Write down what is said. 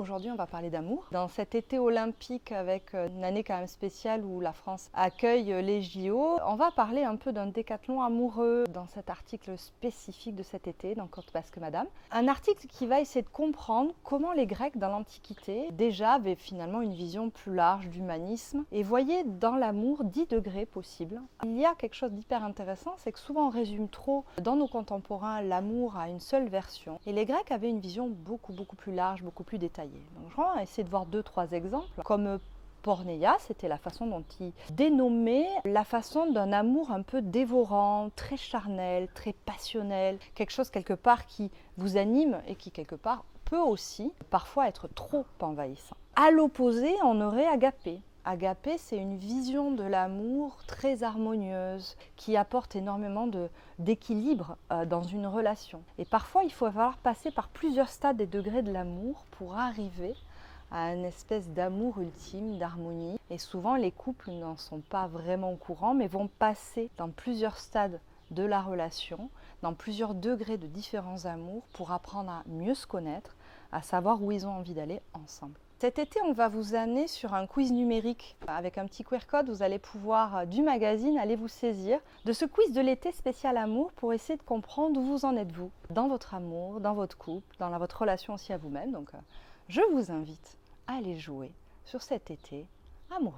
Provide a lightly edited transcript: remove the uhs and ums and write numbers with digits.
Aujourd'hui, on va parler d'amour. Dans cet été olympique, avec une année quand même spéciale où la France accueille les JO, on va parler un peu d'un décathlon amoureux dans cet article spécifique de cet été, dans Côte Basque Madame. Un article qui va essayer de comprendre comment les Grecs dans l'Antiquité déjà avaient finalement une vision plus large d'humanisme et voyaient dans l'amour 10 degrés possibles. Il y a quelque chose d'hyper intéressant, c'est que souvent on résume trop dans nos contemporains l'amour à une seule version. Et les Grecs avaient une vision beaucoup plus large, beaucoup plus détaillée. Donc, je vais essayer de voir 2-3 exemples. Comme porneia, c'était la façon dont il dénommait la façon d'un amour un peu dévorant, très charnel, très passionnel, quelque chose quelque part qui vous anime et qui quelque part peut aussi parfois être trop envahissant. À l'opposé, on aurait agapé. Agapé, c'est une vision de l'amour très harmonieuse qui apporte énormément d'équilibre dans une relation. Et parfois, il faut falloir passer par plusieurs stades et degrés de l'amour pour arriver à une espèce d'amour ultime, d'harmonie. Et souvent, les couples n'en sont pas vraiment au courant, mais vont passer dans plusieurs stades de la relation, dans plusieurs degrés de différents amours pour apprendre à mieux se connaître, à savoir où ils ont envie d'aller ensemble. Cet été, on va vous amener sur un quiz numérique. Avec un petit QR code, vous allez pouvoir, du magazine, aller vous saisir de ce quiz de l'été spécial amour pour essayer de comprendre où vous en êtes vous, dans votre amour, dans votre couple, dans votre relation aussi à vous-même. Donc, je vous invite à aller jouer sur cet été amoureux.